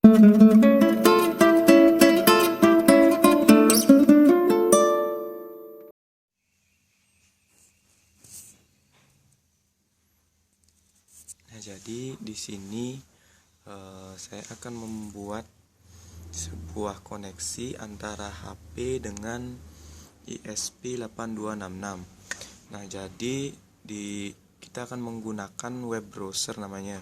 Nah, jadi di sini saya akan membuat sebuah koneksi antara HP dengan ESP8266. Nah, jadi kita akan menggunakan web browser namanya,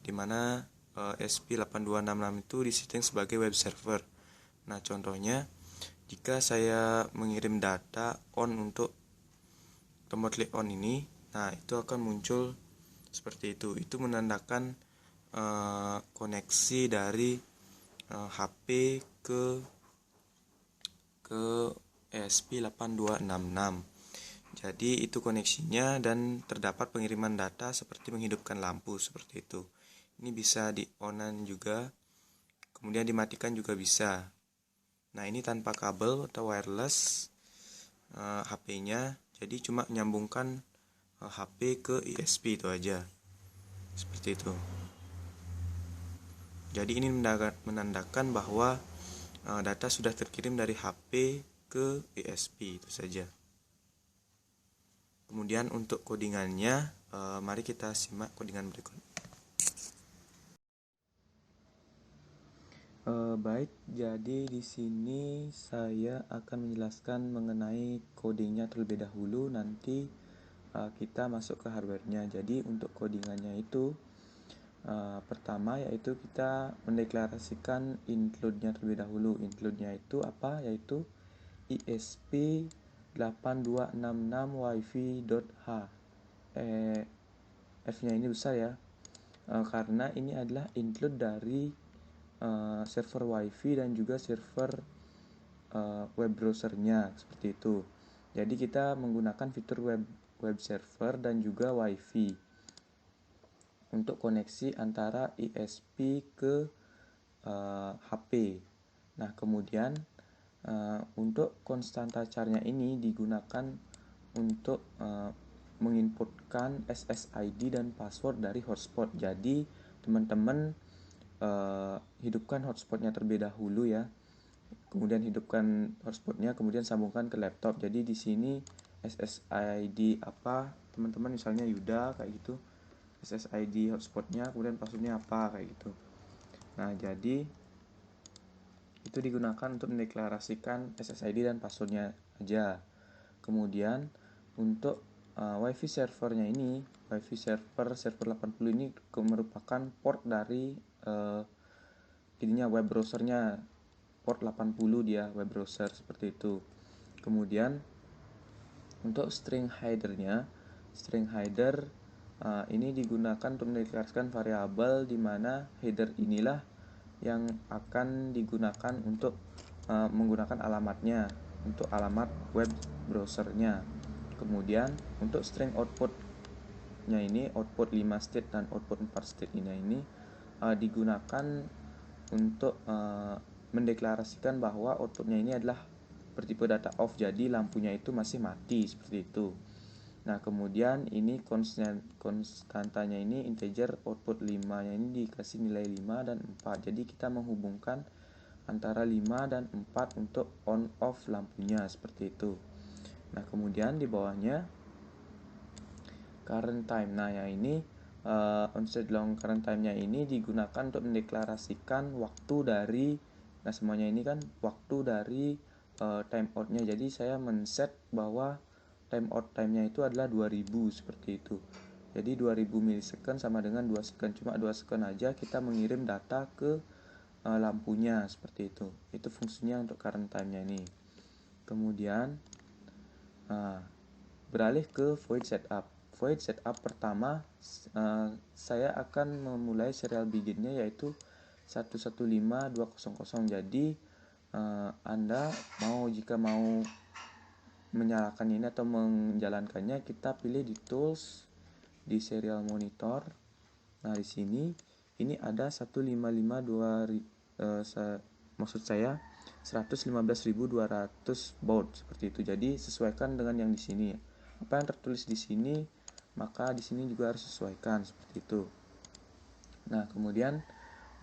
dimana ESP8266 itu disetting sebagai web server. Nah, contohnya jika saya mengirim data on untuk tombol klik on ini, nah itu akan muncul seperti itu. Itu menandakan koneksi dari HP ke ESP8266. Jadi itu koneksinya dan terdapat pengiriman data seperti menghidupkan lampu seperti itu. Ini bisa di on juga, kemudian dimatikan juga bisa. Nah, ini tanpa kabel atau wireless HP-nya, jadi cuma nyambungkan HP ke ESP itu aja. Seperti itu. Jadi ini menandakan bahwa data sudah terkirim dari HP ke ESP, itu saja. Kemudian untuk codingannya, mari kita simak codingan berikut. Baik, jadi di sini saya akan menjelaskan mengenai codingnya terlebih dahulu. Nanti kita masuk ke hardware-nya. Jadi untuk codingannya itu pertama yaitu kita mendeklarasikan include-nya terlebih dahulu. Include-nya itu apa? Yaitu ESP8266 wifi.h. F-nya ini besar ya, karena ini adalah include dari server wifi dan juga server web browsernya, seperti itu. Jadi kita menggunakan fitur web server dan juga wifi untuk koneksi antara ESP ke HP. Nah, kemudian untuk konstanta char-nya ini digunakan untuk menginputkan SSID dan password dari hotspot. Jadi teman-teman hidupkan hotspotnya terlebih dahulu ya. Kemudian hidupkan hotspotnya, kemudian sambungkan ke laptop. Jadi di sini SSID apa, teman-teman misalnya Yuda kayak gitu. SSID hotspotnya, kemudian passwordnya apa kayak gitu. Nah, jadi itu digunakan untuk mendeklarasikan SSID dan passwordnya aja. Kemudian untuk WiFi servernya ini, WiFi server 80 ini merupakan port dari ininya web browsernya, port 80 dia web browser seperti itu. Kemudian untuk string header-nya, string header ini digunakan untuk mendeklarasikan variabel di mana header inilah yang akan digunakan untuk menggunakan alamatnya, untuk alamat web browsernya. Kemudian untuk string output-nya ini, output 5 state dan output 4 state ini digunakan untuk mendeklarasikan bahwa outputnya ini adalah bertipe data off, jadi lampunya itu masih mati seperti itu. Nah, kemudian ini konstantanya ini integer, output 5-nya ini dikasih nilai 5 dan 4. Jadi kita menghubungkan antara 5 dan 4 untuk on off lampunya seperti itu. Nah, kemudian di bawahnya current time. Nah, yang ini onset long current time-nya ini digunakan untuk mendeklarasikan waktu dari, nah semuanya ini kan waktu dari timeout-nya. Jadi saya men-set bahwa timeout time-nya itu adalah 2000 seperti itu. Jadi 2000 milisecond sama dengan 2 second. Cuma 2 second aja kita mengirim data ke lampunya seperti itu. Itu fungsinya untuk current time-nya ini. Kemudian beralih ke void setup. Void setup pertama saya akan memulai serial begin-nya yaitu 115200. Jadi Anda jika mau menyalakan ini atau menjalankannya, kita pilih di tools, di serial monitor. Nah, di sini ini ada 155.200 maksud saya 115.200 baud seperti itu. Jadi sesuaikan dengan yang di sini. Apa yang tertulis di sini, maka di sini juga harus sesuaikan seperti itu. Nah, kemudian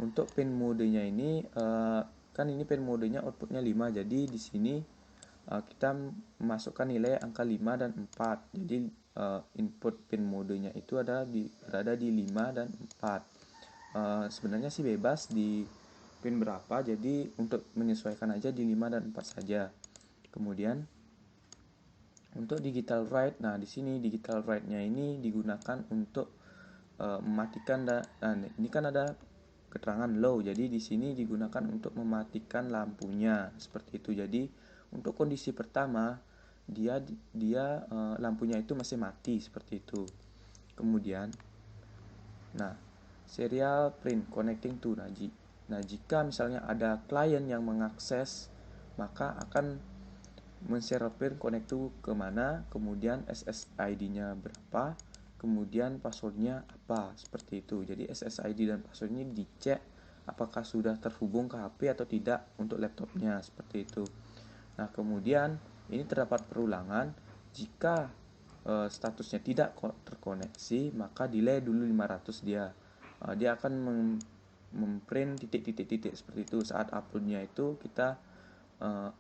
untuk pin modenya ini kan ini pin modenya outputnya 5, jadi di sini kita memasukkan nilai angka 5 dan 4. Jadi input pin modenya itu berada di 5 dan 4. Sebenarnya sih bebas di pin berapa, jadi untuk menyesuaikan aja di 5 dan 4 saja. Kemudian untuk digital write, nah di sini digital write-nya ini digunakan untuk mematikan ini kan ada keterangan low, jadi di sini digunakan untuk mematikan lampunya seperti itu. Jadi untuk kondisi pertama dia lampunya itu masih mati seperti itu. Kemudian nah serial print connecting to, nah jika misalnya ada klien yang mengakses, maka akan men-serial print connect to kemana, kemudian SSID-nya berapa, kemudian passwordnya apa, seperti itu. Jadi SSID dan passwordnya dicek apakah sudah terhubung ke HP atau tidak untuk laptopnya, seperti itu. Nah kemudian ini terdapat perulangan. Jika statusnya tidak terkoneksi, maka delay dulu 500 dia. Dia akan memprint titik-titik seperti itu. Saat uploadnya itu kita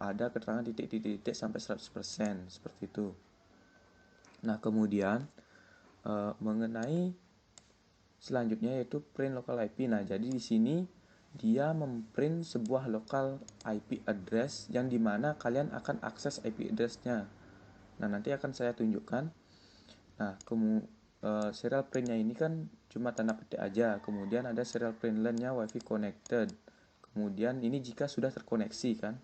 ada keterangan titik-titik sampai 100% seperti itu. Nah kemudian mengenai selanjutnya yaitu print local IP. Nah jadi di sini dia memprint sebuah local IP address yang dimana kalian akan akses IP addressnya. Nah nanti akan saya tunjukkan. Nah serial printnya ini kan cuma tanda petik aja. Kemudian ada serial print line-nya WiFi connected. Kemudian ini jika sudah terkoneksi kan.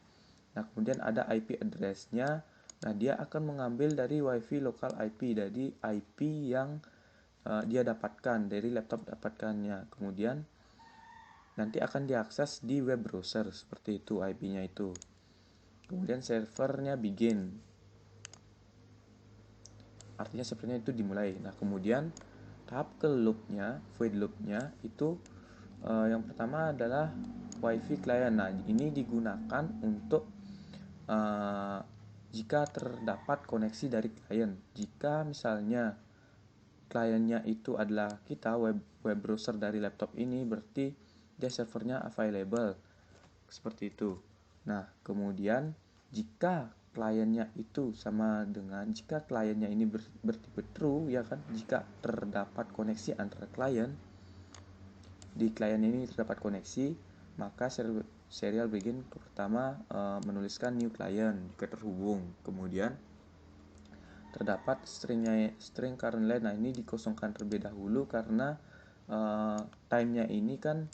Nah kemudian ada IP address-nya. Nah dia akan mengambil dari WiFi local IP, dari IP yang dia dapatkan dari laptop dapatkannya. Kemudian nanti akan diakses di web browser seperti itu IP-nya itu. Kemudian servernya begin, artinya sepertinya itu dimulai. Nah kemudian tahap ke loopnya, void loopnya itu yang pertama adalah WiFi client. Nah ini digunakan untuk jika terdapat koneksi dari klien. Jika misalnya kliennya itu adalah kita, web browser dari laptop ini, berarti dia servernya available seperti itu. Nah kemudian jika kliennya itu sama dengan, jika kliennya ini bertipe true ya kan, jika terdapat koneksi antara klien, di klien ini terdapat koneksi, maka serial begin pertama menuliskan new client jika terhubung. Kemudian terdapat string current line. Nah ini dikosongkan terlebih dahulu karena time-nya ini kan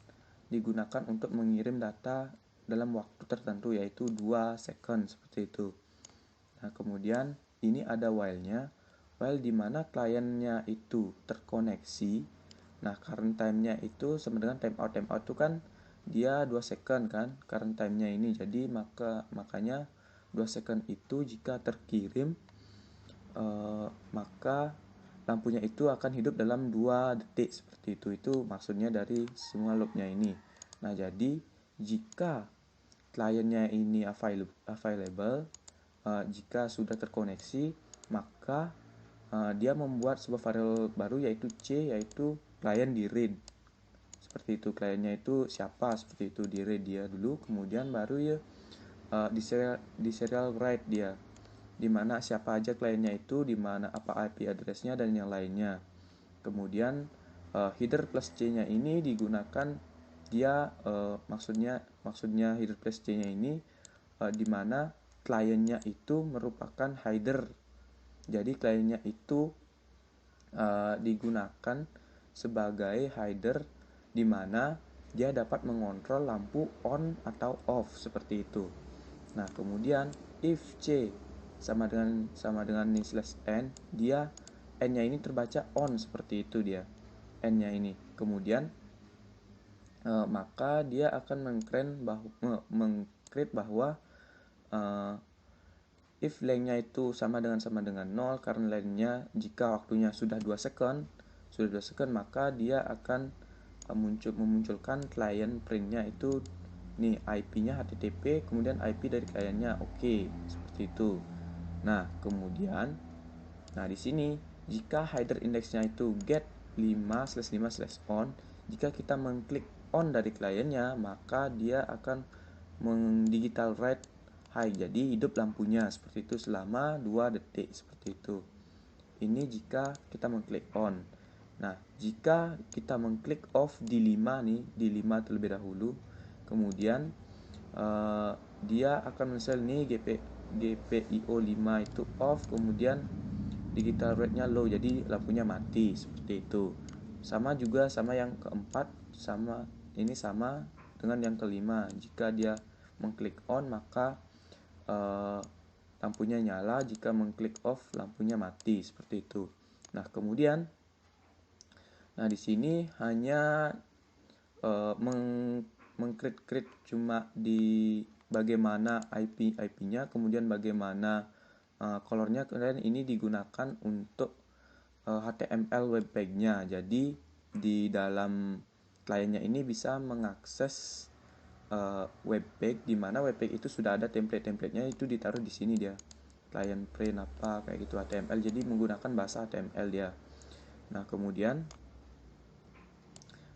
digunakan untuk mengirim data dalam waktu tertentu, yaitu 2 second seperti itu. Nah kemudian ini ada while-nya, while dimana kliennya itu terkoneksi. Nah current time-nya itu sama dengan timeout. Timeout itu kan dia 2 second kan current time-nya ini. Jadi makanya 2 second itu jika terkirim maka lampunya itu akan hidup dalam 2 detik seperti itu. Itu maksudnya dari semua loopnya ini. Nah jadi jika kliennya ini available, jika sudah terkoneksi, maka dia membuat sebuah variabel baru yaitu C, yaitu client di read. Seperti itu, kliennya itu siapa, seperti itu, di read dia dulu, kemudian baru ya di serial write dia, dimana siapa aja kliennya itu, dimana apa IP address-nya dan yang lainnya. Kemudian header plus C-nya ini digunakan dia maksudnya header plus C-nya ini dimana kliennya itu merupakan header. Jadi kliennya itu digunakan sebagai header dimana dia dapat mengontrol lampu on atau off seperti itu. Nah kemudian if C sama dengan ini slash n, dia n-nya ini terbaca on seperti itu, dia n-nya ini. Kemudian maka dia akan mengcreate bahwa if length-nya itu sama dengan 0, karena length-nya jika waktunya sudah 2 second, maka dia akan memunculkan client print-nya itu nih, IP-nya HTTP, kemudian IP dari kliennya oke, seperti itu. Nah, kemudian di sini jika header index-nya itu get 5/5/on, jika kita mengklik on dari kliennya, maka dia akan digital red high, jadi hidup lampunya seperti itu selama 2 detik seperti itu. Ini jika kita mengklik on. Nah, jika kita mengklik off di 5 nih, di 5 terlebih dahulu, kemudian dia akan misal nih GPIO 5 itu off, kemudian digital rednya low, jadi lampunya mati seperti itu. Sama juga sama yang keempat, sama ini sama dengan yang kelima. Jika dia mengklik on maka lampunya nyala, jika mengklik off lampunya mati seperti itu. Nah, kemudian di sini hanya mengkrit cuma di bagaimana IP-nya, kemudian bagaimana colornya, kemudian ini digunakan untuk HTML web page-nya. Jadi di dalam kliennya ini bisa mengakses web page, di mana web page itu sudah ada template-templatenya, itu ditaruh di sini dia. Client print apa kayak gitu HTML, jadi menggunakan bahasa HTML dia. Nah, kemudian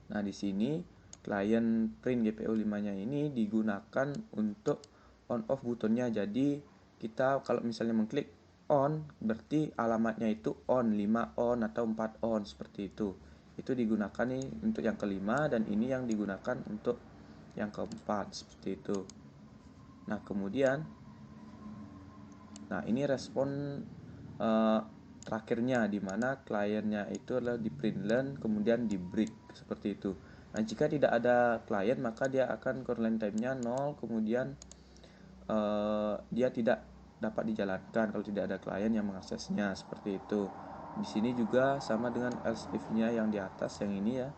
di sini client print GPO 5-nya ini digunakan untuk on off butonnya. Jadi kita kalau misalnya mengklik on berarti alamatnya itu on, 5 on atau 4 on seperti itu. Itu digunakan nih untuk yang kelima, dan ini yang digunakan untuk yang keempat seperti itu. Nah, kemudian ini respon terakhirnya, di mana kliennya itu adalah di printlen kemudian di break seperti itu. Nah, jika tidak ada klien maka dia akan current time-nya 0, kemudian dia tidak dapat dijalankan kalau tidak ada klien yang mengaksesnya seperti itu. Di sini juga sama dengan else if-nya yang di atas yang ini ya.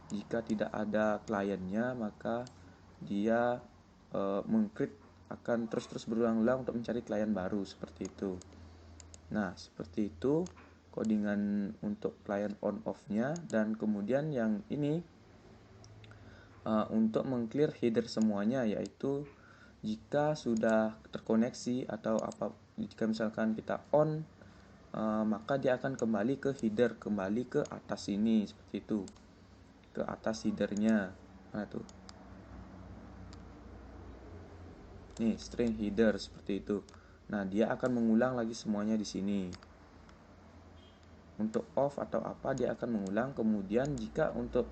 Jika tidak ada kliennya maka dia mengcreate akan terus berulang-ulang untuk mencari klien baru seperti itu. Nah, seperti itu codingan untuk klien on off-nya. Dan kemudian yang ini untuk mengclear header semuanya, yaitu jika sudah terkoneksi atau apa, jika misalkan kita on maka dia akan kembali ke header, kembali ke atas ini seperti itu, ke atas headernya. Nah, tuh nih string header seperti itu. Nah, dia akan mengulang lagi semuanya di sini. Untuk off atau apa dia akan mengulang. Kemudian jika untuk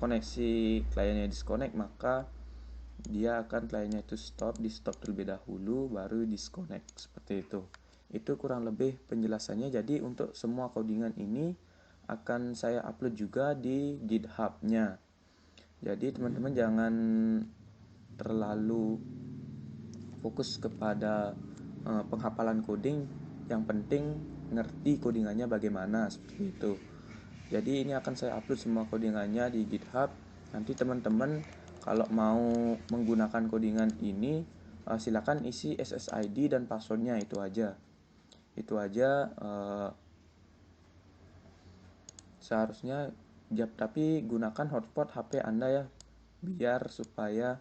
koneksi kliennya disconnect, maka dia akan kliennya itu di stop terlebih dahulu baru disconnect seperti itu. Itu kurang lebih penjelasannya. Jadi untuk semua codingan ini akan saya upload juga di GitHub-nya. Jadi teman-teman jangan terlalu fokus kepada penghafalan coding, yang penting ngerti codingannya bagaimana seperti itu. Jadi ini akan saya upload semua codingannya di GitHub. Nanti teman-teman kalau mau menggunakan codingan ini silakan isi SSID dan passwordnya, itu aja. Seharusnya tapi gunakan hotspot HP Anda ya, biar supaya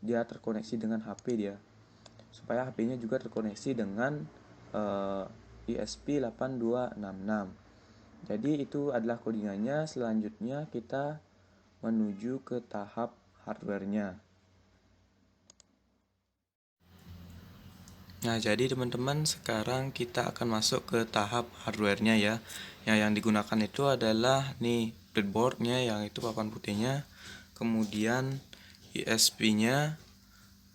dia terkoneksi dengan HP dia, supaya HP-nya juga terkoneksi dengan ESP8266. Jadi itu adalah codingannya. Selanjutnya kita menuju ke tahap hardware-nya. Nah, jadi teman-teman sekarang kita akan masuk ke tahap hardware-nya ya. Yang digunakan itu adalah nih breadboard-nya, yang itu papan putihnya. Kemudian ESP-nya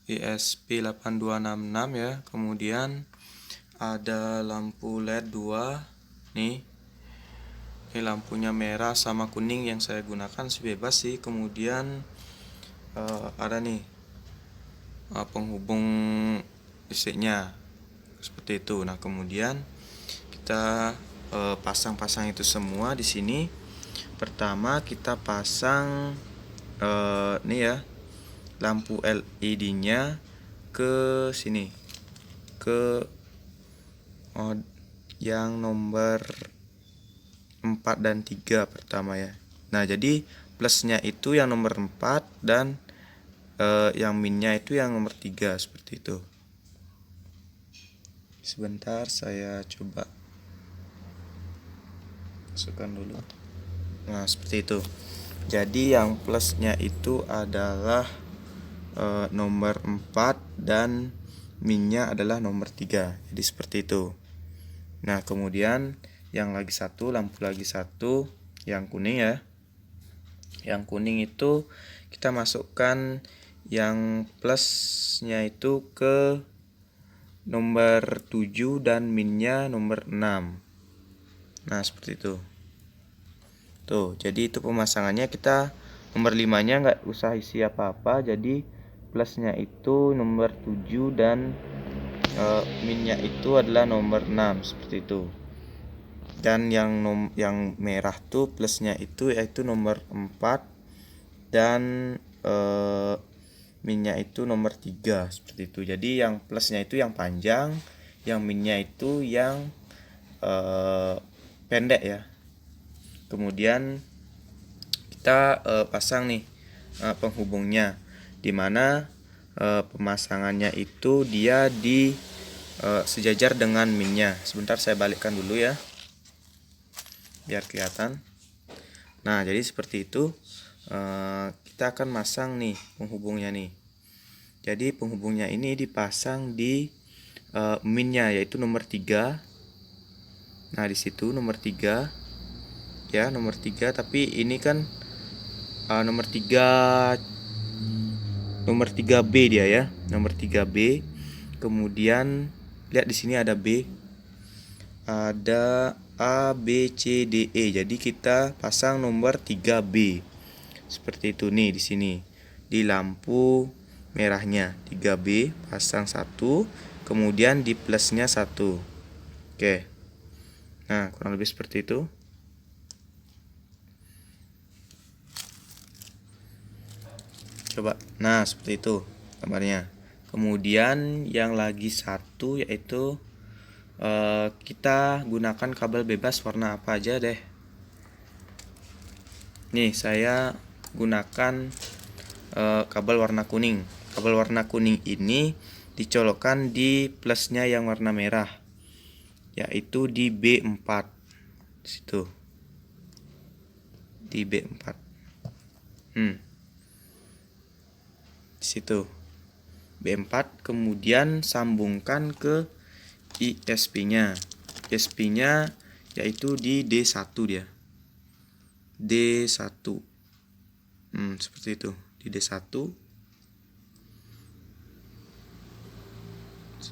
ESP8266 ya. Kemudian ada lampu LED 2 nih. Ini lampunya merah sama kuning yang saya gunakan sih, bebas sih. Kemudian ada nih penghubung listriknya seperti itu. Nah, kemudian kita pasang itu semua di sini. Pertama kita pasang nih ya, lampu LED-nya ke sini, ke yang nomor 4 dan 3 pertama ya. Nah, jadi plusnya itu yang nomor 4 dan yang minnya itu yang nomor 3 seperti itu. Sebentar saya coba masukkan dulu. Nah, seperti itu. Jadi yang plusnya itu adalah nomor 4 dan minnya adalah nomor 3. Jadi seperti itu. Nah, kemudian yang lagi satu, lampu lagi satu, yang kuning ya. Yang kuning itu kita masukkan yang plusnya itu ke nomor 7 dan minnya nomor 6. Nah, seperti itu. Tuh, jadi itu pemasangannya. Kita nomor 5-nya nggak usah isi apa-apa. Jadi plusnya itu nomor 7 dan minnya itu adalah nomor 6, seperti itu. Dan yang merah tuh plusnya itu yaitu nomor 4 dan minnya itu nomor 3, seperti itu. Jadi yang plusnya itu yang panjang, yang minnya itu yang pendek ya. Kemudian kita pasang nih penghubungnya, dimana pemasangannya itu dia di sejajar dengan minnya. Sebentar saya balikkan dulu ya, biar kelihatan. Nah, jadi seperti itu. Kita akan masang nih penghubungnya nih. Jadi penghubungnya ini dipasang di minnya, yaitu nomor 3. Nah, di situ nomor 3 ya, nomor 3, tapi ini kan nomor 3B dia ya, nomor 3B. Kemudian lihat di sini ada B, ada A, B, C, D, E. Jadi kita pasang nomor 3B. Seperti itu nih di sini. Di lampu merahnya 3B pasang 1, kemudian di plusnya 1. Oke. Nah, kurang lebih seperti itu. Coba. Nah, seperti itu gambarnya. Kemudian yang lagi satu yaitu kita gunakan kabel bebas warna apa aja deh. Nih, saya gunakan kabel warna kuning. Kabel warna kuning ini dicolokkan di plusnya yang warna merah, yaitu di B4. Di situ. Di B4. Di situ. B4, kemudian sambungkan ke ISP-nya. ISP-nya yaitu di D1 dia. D1. Seperti itu. Di D1.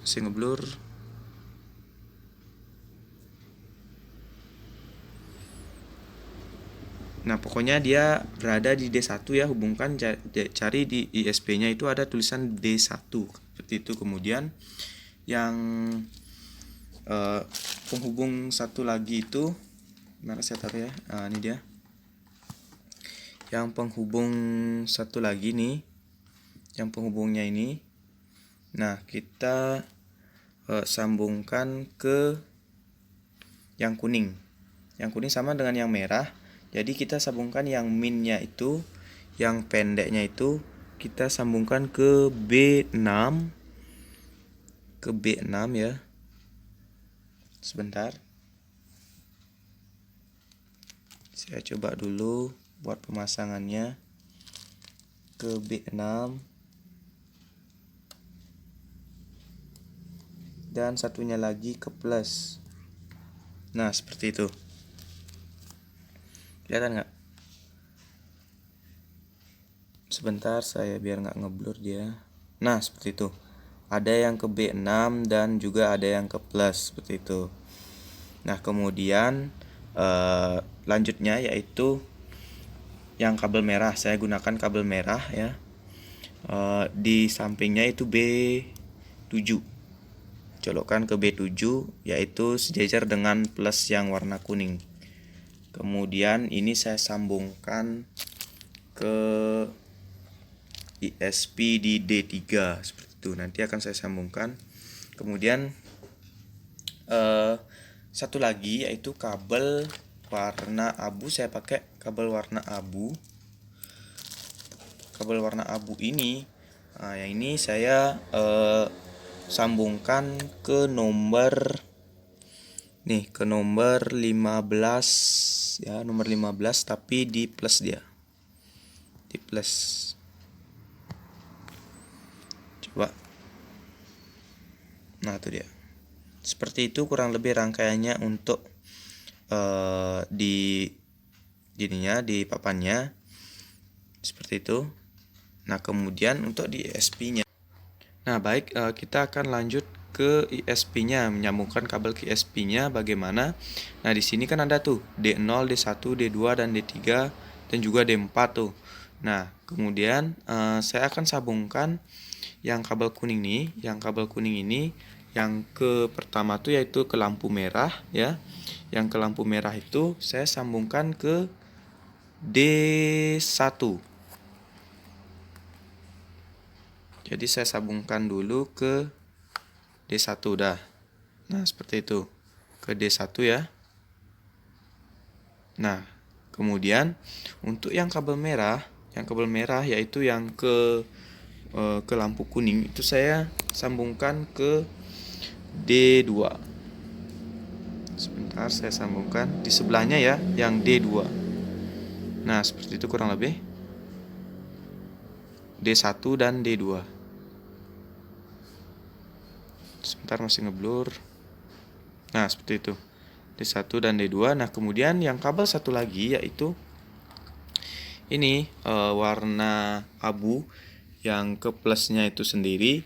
Saya ngeblur. Nah, pokoknya dia berada di D1 ya, hubungkan, cari di ISP-nya itu ada tulisan D1 seperti itu. Kemudian yang penghubung satu lagi itu, mana saya taruh ya? Ini dia. Yang penghubung satu lagi nih, yang penghubungnya ini. Nah, kita sambungkan ke yang kuning. Yang kuning sama dengan yang merah. Jadi kita sambungkan yang minnya itu, yang pendeknya itu kita sambungkan ke B6. Ke B6 ya. Sebentar. Saya coba dulu buat pemasangannya ke B6. Dan satunya lagi ke plus. Nah, seperti itu. Kelihatan nggak? Sebentar, saya biar nggak ngeblur dia. Nah, seperti itu. Ada yang ke B6 dan juga ada yang ke plus, seperti itu. Nah, kemudian lanjutnya yaitu yang kabel merah. Saya gunakan kabel merah ya. Di sampingnya itu B7. Colokkan ke B7, yaitu sejajar dengan plus yang warna kuning. Kemudian ini saya sambungkan ke ISP di D3 seperti itu. Nanti akan saya sambungkan. Kemudian satu lagi yaitu kabel warna abu. Saya pakai kabel warna abu. Kabel warna abu ini, yang ini saya sambungkan ke nomor nih, ke nomor 15 ya, nomor 15 tapi di plus dia. klik plus. Coba. Nah, itu dia. Seperti itu kurang lebih rangkaiannya untuk di papannya. Seperti itu. Nah, kemudian untuk di ISP-nya. Nah, baik, kita akan lanjut ke ISP-nya, menyambungkan kabel ke ISP-nya bagaimana. Nah, di sini kan ada tuh D0, D1, D2 dan D3 dan juga D4 tuh. Nah, kemudian saya akan sambungkan yang kabel kuning ini, yang ke pertama tuh yaitu ke lampu merah ya. Yang ke lampu merah itu saya sambungkan ke D1. Jadi saya sambungkan dulu ke D1 dah. Nah, seperti itu. Ke D1 ya. Nah, kemudian untuk yang kabel merah yaitu yang ke lampu kuning itu saya sambungkan ke D2. Sebentar, saya sambungkan di sebelahnya ya, yang D2. Nah, seperti itu kurang lebih. D1 dan D2. Sebentar, masih ngeblur. Nah, seperti itu. D1 dan D2. Nah, kemudian yang kabel satu lagi yaitu ini warna abu yang ke plusnya itu sendiri.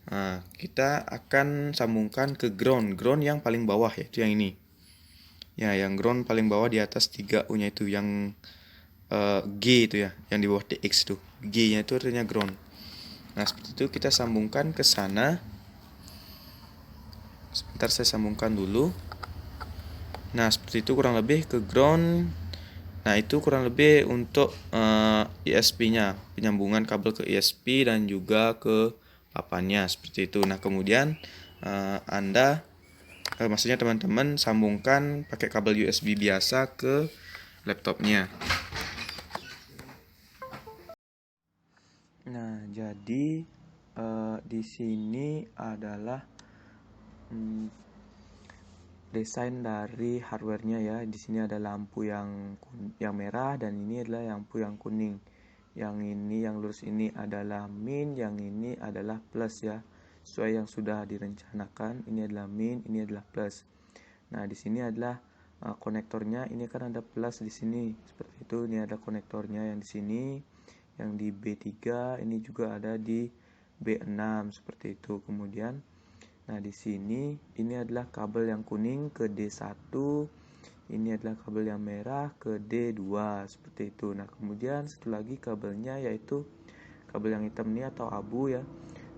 Nah, kita akan sambungkan ke ground yang paling bawah, yaitu yang ini. Ya, yang ground paling bawah di atas 3U-nya itu, yang G itu ya, yang di bawah TX tuh. G-nya itu artinya ground. Nah, seperti itu kita sambungkan ke sana. Sebentar, saya sambungkan dulu. Nah, seperti itu kurang lebih ke ground. Nah, itu kurang lebih untuk ISP-nya, penyambungan kabel ke ISP dan juga ke papannya, seperti itu. Nah, kemudian maksudnya teman-teman sambungkan pakai kabel USB biasa ke laptopnya. Nah, jadi di sini adalah desain dari hardware-nya ya. Di sini ada lampu yang merah dan ini adalah lampu yang kuning. Yang ini yang lurus ini adalah min, yang ini adalah plus ya. Sesuai yang sudah direncanakan, ini adalah min, ini adalah plus. Nah, di sini adalah konektornya, ini kan ada plus di sini. Seperti itu, ini ada konektornya yang di sini, yang di B3, ini juga ada di B6 seperti itu. Kemudian nah, di sini ini adalah kabel yang kuning ke D1, ini adalah kabel yang merah ke D2 seperti itu. Nah, kemudian satu lagi kabelnya yaitu kabel yang hitam ini atau abu ya,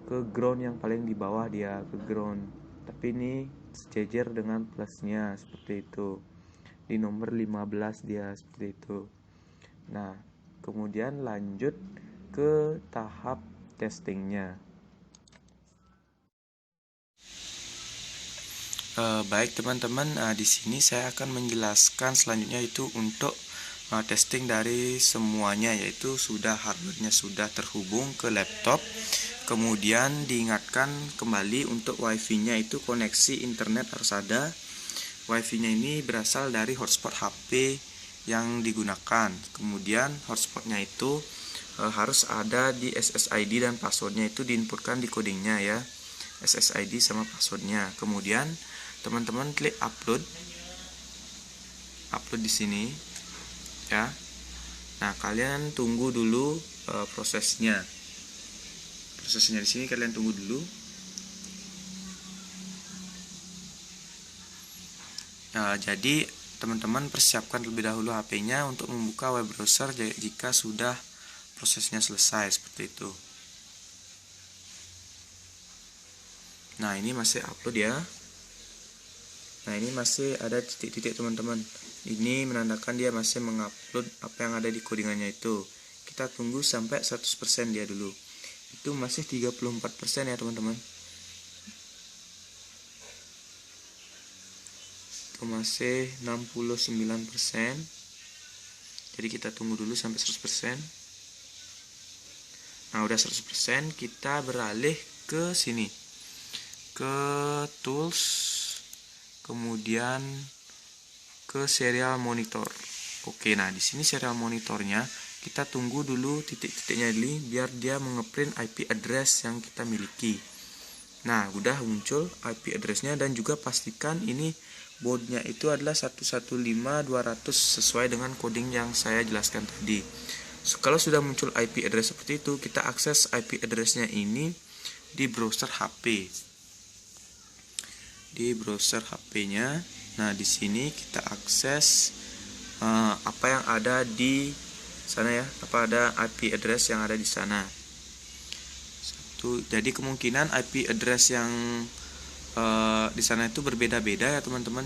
ke ground yang paling di bawah dia, ke ground. Tapi ini sejajar dengan plusnya seperti itu. Di nomor 15 dia seperti itu. Nah, kemudian lanjut ke tahap testingnya. Baik teman-teman, di sini saya akan menjelaskan selanjutnya itu untuk testing dari semuanya, yaitu sudah hardware-nya sudah terhubung ke laptop. Kemudian diingatkan kembali untuk wifi-nya itu koneksi internet harus ada. Wifi-nya ini berasal dari hotspot HP yang digunakan. Kemudian hotspotnya itu harus ada di SSID dan passwordnya itu diinputkan di codingnya ya, SSID sama passwordnya. Kemudian teman-teman klik upload di sini ya. Nah, kalian tunggu dulu prosesnya di sini, kalian tunggu dulu. Jadi teman-teman persiapkan terlebih dahulu HP-nya untuk membuka web browser jika sudah prosesnya selesai seperti itu. Nah, ini masih upload ya. Nah, ini masih ada titik-titik teman-teman. Ini menandakan dia masih mengupload apa yang ada di codingannya itu. Kita tunggu sampai 100% dia dulu. Itu masih 34% ya teman-teman. Itu masih 69%. Jadi kita tunggu dulu sampai 100%. Nah, udah 100%, kita beralih ke sini. Ke tools, kemudian ke serial monitor. Oke, nah di sini serial monitornya kita tunggu dulu titik-titiknya ini biar dia mengeprint IP address yang kita miliki. Nah, udah muncul IP addressnya, dan juga pastikan ini baudnya itu adalah 115.200 sesuai dengan coding yang saya jelaskan tadi. Kalau sudah muncul IP address seperti itu, kita akses IP addressnya ini di browser HP. Di browser HP-nya, nah di sini kita akses apa yang ada di sana ya, apa ada IP address yang ada di sana. Jadi kemungkinan IP address yang di sana itu berbeda-beda ya teman-teman,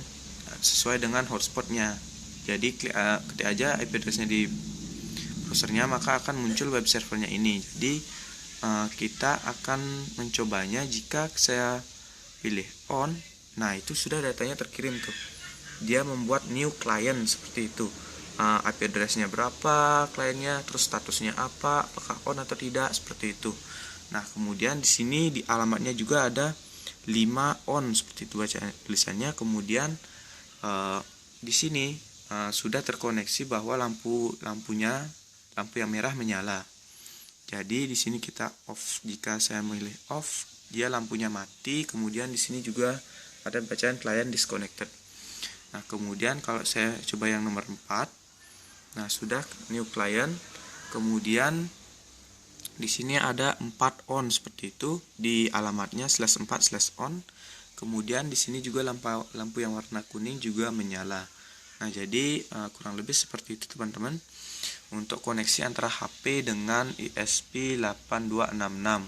sesuai dengan hotspotnya. Jadi ketik aja IP addressnya di browsernya, maka akan muncul web servernya ini. Jadi kita akan mencobanya. Jika saya pilih on, nah itu sudah datanya terkirim tuh. Dia membuat new client seperti itu. IP addressnya berapa kliennya, terus statusnya apa, apakah on atau tidak, seperti itu. Nah, kemudian di sini di alamatnya juga ada 5 on seperti itu baca tulisannya. Kemudian di sini sudah terkoneksi bahwa lampu yang merah menyala. Jadi di sini kita off. Jika saya memilih off, dia lampunya mati. Kemudian di sini juga ada bacaan client disconnected. Nah, kemudian kalau saya coba yang nomor 4, nah sudah new client. Kemudian di sini ada 4 on seperti itu di alamatnya /4/on. Kemudian di sini juga lampu yang warna kuning juga menyala. Nah, jadi kurang lebih seperti itu teman-teman untuk koneksi antara HP dengan ESP8266.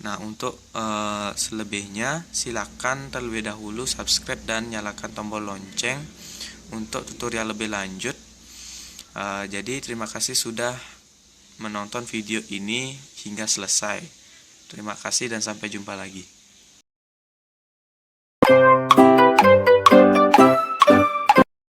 Nah, untuk selebihnya silakan terlebih dahulu subscribe dan nyalakan tombol lonceng untuk tutorial lebih lanjut. Jadi terima kasih sudah menonton video ini hingga selesai. Terima kasih dan sampai jumpa lagi.